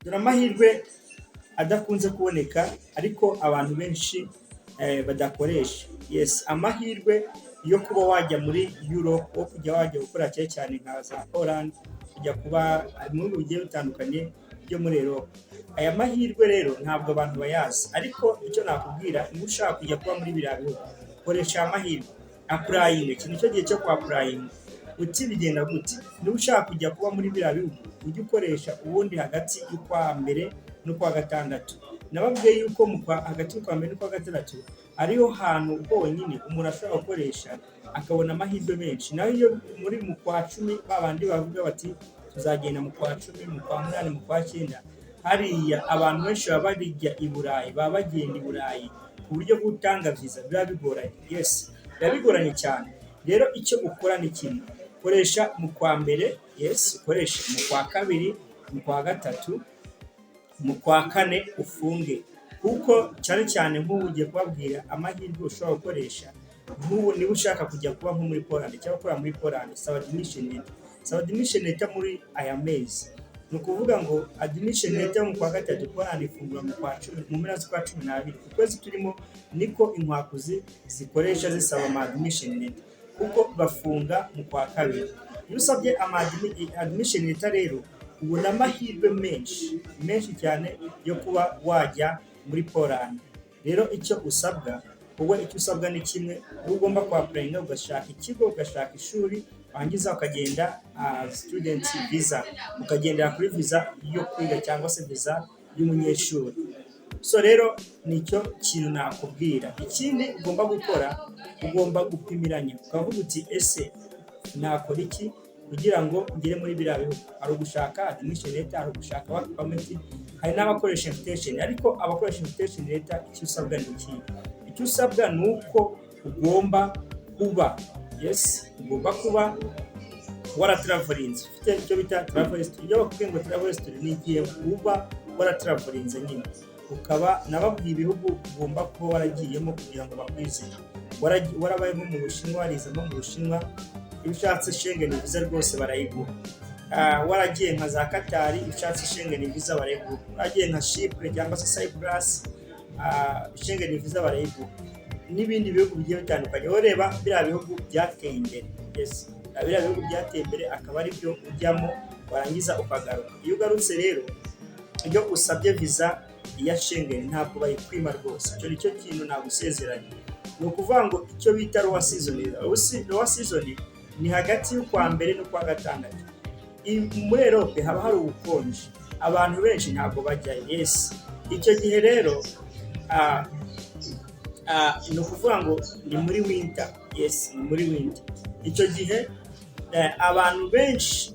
dore amahirwe adakunze kuboneka ariko abantu benshi badakoresha. Yes, amahirwe yo kuba wajya muri Europe, wo kujya wajya gukora cyane nka za Poland, kujya kuba mu bihugu bigiye bitandukanye byo muri Europe. Aya mahirwe rero ntabwo abantu bayazi, ariko icyo nakubwira, niba ushaka kujya kuba muri biriya bihugu, koresha aya mahirwe, apurayinge. Iki nicyo gihe cyo kuapurayinga. Uti bigenda gute? Niba ushaka kujya kuba muri biriya bihugu, ujye ukoresha ubundi hagati y'ukwa mbere n'ukwa gatandatu. Nababwiye yuko hagati y'ukwa mbere n'ukwa gatandatu ariho hantu honyine umuntu ashobora gukoresha akabona amahirwe menshi. Naho iyo muri mu kwa cumi babandi bavuga bati tuzagenda mu kwa cumi, mu kwa munani, mu kwa cyenda, hariya abantu benshi baba barijya i Burayi, baba bagenda i Burayi ku buryo gutanga viza biba bigoranye. Yes, biba bigoranye cyane. Rero icyo ukora ni kimwe, koresha mu kwa mbere, yes, ukoreshe mu kwa kabiri, mu kwa gatatu, mu kwa kane ufunge, kuko cyane cyane nk'ubu ugiye kubabwira amahirwe ushobora gukoresha. Nk'ubu niba ushaka kujya kuba nko muri Poland cyangwa gukora muri Poland, saba admission letter muri aya mezi. Ni ukuvuga ngo admission letter mu kwa gatatu Poland ifungura mu kwa cumi, mu mpera z'ukwa cumi n'abiri. Ukwezi turimo niko inkwakuzi zikoresha zisaba ama admission letter, kuko bafunga mu kwa kabiri. Iyo usabye admission letter rero ubona amahirwe menshi cyane yo kuba wajya muri Poland. Rero icyo usabwa ni kimwe, ugomba kwapurayinga, ugashaka ikigo, ugashaka ishuri, wangiza ukagenda student visa, ukagendera kuri visa yo kwiga cyangwa se visa y'umunyeshuri. So rero nicyo kintu nakubwira. Ikindi ugomba gukora, ugomba gupimiranya, ukavuga uti ese nakora iki kugira ngo ngere muri biriya bihugu. Hari ugushaka admission letter, hari ugushaka work permit, hari n'abakoresha invitation. Ariko abakoresha invitation letter, icyo usabwa ni iki? Icyo usabwa ni uko ugomba kuba, yes, ugomba kuba waratravelinze, ufite icyo bita travel history. Iyo bakubwiye ngo travel history ni igihe uba waratravelinze nyine, ukaba nababwiye ibihugu ugomba kuba waragiyemo kugira ngo bakwizere. Warabayemo mu Bushinwa, warizemo mu Bushinwa, iyo ushatse Schengen visa rwose barayiguha. Waragiye nka za Qatar, iyo ushatse Schengen visa barayiguha. Waragiye nka Chypre cyangwa se Cyprus, Schengen visa barayiguha. N'ibindi bihugu bigiye bitandukanye. Ureba biriya bihugu byateye imbere. Yes, biriya bihugu byateye imbere akaba ari byo ujyamo, warangiza ukagaruka. Iyo ugarutse rero, iyo usabye visa ya Schengen ntabwo bayikwima rwose. Icyo nicyo kintu nagusezeranye. Ni ukuvuga ngo icyo bita lower season ni hagati y'ukwa mbere n'ukwa gatandatu. Muri Europe haba hari ubukonje, abantu benshi ntabwo bajyayo. Yes, icyo gihe rero ni ukuvuga ngo ni muri winter. Yes, ni muri winter. Icyo gihe abantu benshi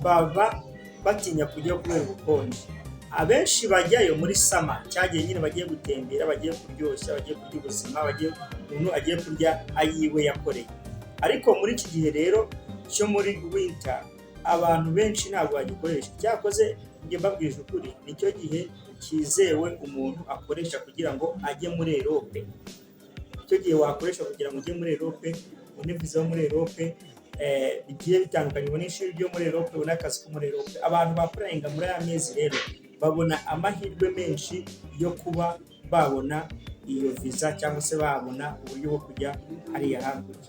baba batinya kujya kubera ubukonje. Abenshi bajyayo muri summer, cyagiye nyine bagiye gutembera, bagiye kuryoshya, bagiye kurya ubuzima, umuntu agiye kurya ayiwe yakoreye. Ariko muri iki gihe rero cyo muri winter abantu benshi ntabwo bagikoresha. Cyakoze njye mbabwije ukuri, nicyo gihe kizewe umuntu akoresha kugira ngo ajye muri Europe. Icyo gihe wakoresha kugira ngo ujye muri Europe, ubone visa yo muri Europe, bigiye bitandukanye, ubone ishuri ryo muri Europe, ubone akazi ko muri Europe. Abantu bapurayinga muri aya mezi rero babona amahirwe menshi yo kuba babona iyo visa cyangwa se babona uburyo bwo kujya hariya hakurya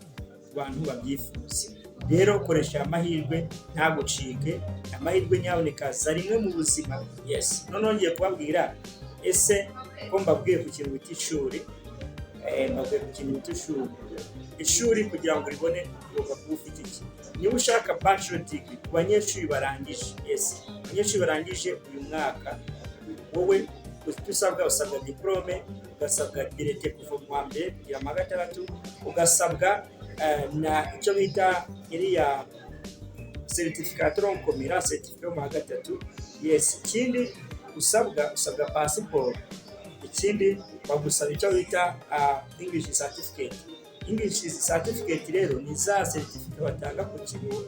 ku bantu babyifuza. Rero koresha amahirwe, ntagucike. Amahirwe nyaboneka za rimwe mu buzima. Yes, noneho ngiye kubabwira, ese ko mbabwiye ku kintu bita ishuri, mbabwiye ku kintu bita ishuri kugira ngo uribone ugomba kuba ufite iki. Niba ushaka bachelor degree ku banyeshuri barangije, yes, abanyeshuri barangije uyu mwaka, wowe usabwa diplome, ugasabwa direte kuva mu wa mbere kugera mu wa gatandatu, ugasabwa na icyo bita iriya certificat tronkomera, certificat mu wa gatatu. Yes, ikindi usabwa passport. Ikindi bagusaba icyo bita English certificate. English certificate rero ni za certificate batanga ku kigo,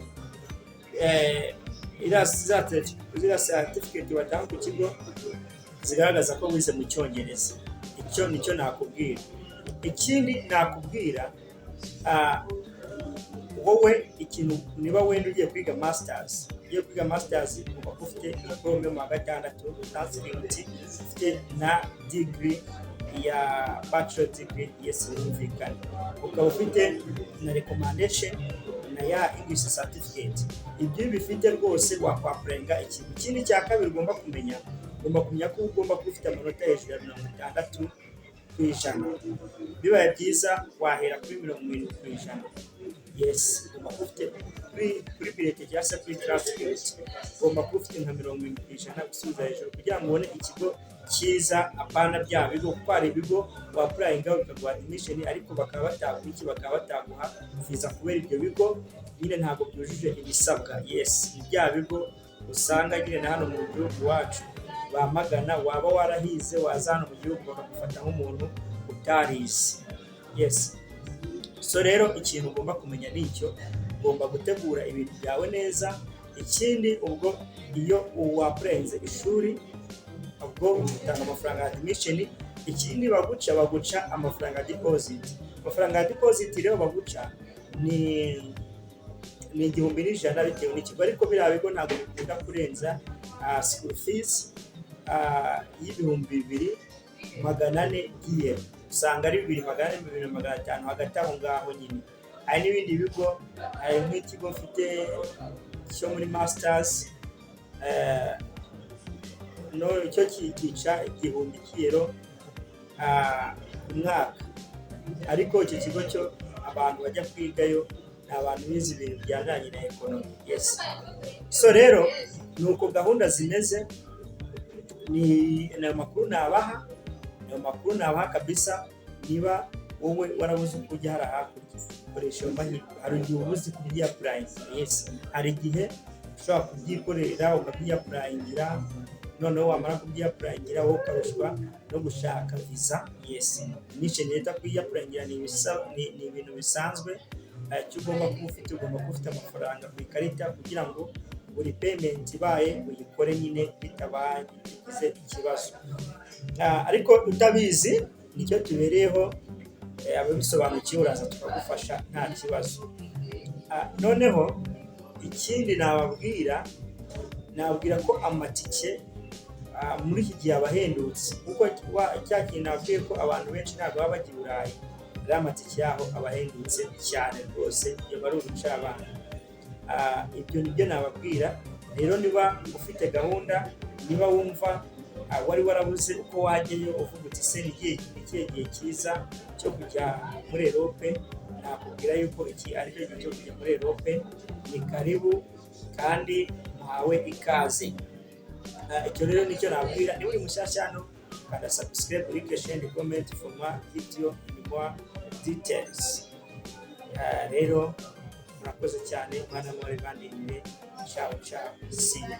ziriya certificate batanga ku kigo zigaragaza ko wize mu Cyongereza. Icyo nicyo nakubwira. Ikindi nakubwira, wowe ikintu niba wenda ugiye kwiga masters, iyo kwiga masters ugomba kuba ufite diplome mu wa gatandatu transcript, ufite na degree ya bachelor degree, yes birumvikana, ukaba ufite na recommendation na ya English certificate. Ibyo bifite rwose wakwapurenga ikintu. Ikindi cya kabiri ugomba kumenya ko ugomba kuba ufite amanota hejuru ya 60%. Bibaye byiza wahera kuri 70%. Yes, ugomba kuba ufite kuri bilete cyangwa se kuri transcript ugomba kuba ufite nka 70% gusubiza hejuru kugira ngo ubone ikigo cyiza, apana bya bigo, kuko hari ibigo wapurayinga bakaguha admission ariko bakaba bataguha visa kubera ibyo bigo nyine ntabwo byujuje ibisabwa. Yes, ni bya bigo usanga nyine na hano mu gihugu wacu bamagana, waba warahize waza hano mu gihugu bakagufata nk'umuntu utarize. Yes, so rero ikintu ugomba kumenya ni icyo, ugomba gutegura ibintu byawe neza. Ikindi ubwo iyo wapurenze ishuri ubwo utanga amafaranga ya admission. Ikindi baguca amafaranga ya deposit. Amafaranga ya deposit rero baguca ni 1,100 bitewe n'ikigo, ariko biriya bigo ntabwo bikunda kurenza school fees y'2,400 by'iyero. Usanga ari 2,400 2,500 hagati aho ngaho nyine. Hari n'ibindi bigo, hari nk'ikigo mfite cyo muri masters cyo kikica 1,000 cy'iyero ku mwaka, ariko icyo kigo cyo abantu bajya kwigayo ni abantu bize ibintu bijyanye na economy. Yes, so rero nuko gahunda zimeze. Ni amakuru nabaha kabisa. Niba wowe warabuze uko ujya hakurya, koresha ayo mahirwe. Hari igihe ubuze kubya applying. Yes, hari igihe ushobora kubyikorera ukabyiapurayingira, noneho wamara kubyiapurayingira wowe ukarushwa no gushaka visa. Yes, admission leta kuyiapurayingira ni ibintu bisanzwe. Icyo ugomba kuba ufite amafaranga ku ikarita kugira ngo buri payment ibaye uyikore nyine bitabaye bigize ikibazo. Ariko utabizi nicyo tubereyeho, ababisobanukiwe uraza tukagufasha nta kibazo. Noneho ikindi nababwira ko amatike muri iki gihe abahendutse, kuko cya kintu nabwiye ko abantu benshi ntabwo baba bajya i Burayi, ari amatike yaho abahendutse cyane rwose, iyo bari urucabana. Ibyo nibyo nababwira. Rero niba ufite gahunda, niba wumva wari warabuze uko wajyayo uvuga uti se ikihe gihe cyiza cyo kujya muri Europe, nakubwira yuko iki ari cyo gihe cyo kujya muri Europe. Ni karibu kandi muhawe ikaze. Icyo rero nicyo nabwira. Niba uri mushyashya hano, kanda subscribe, like, share and comment for more video and more details. Rero murakoze cyane, mwana muri bandinde. Ciao, see you.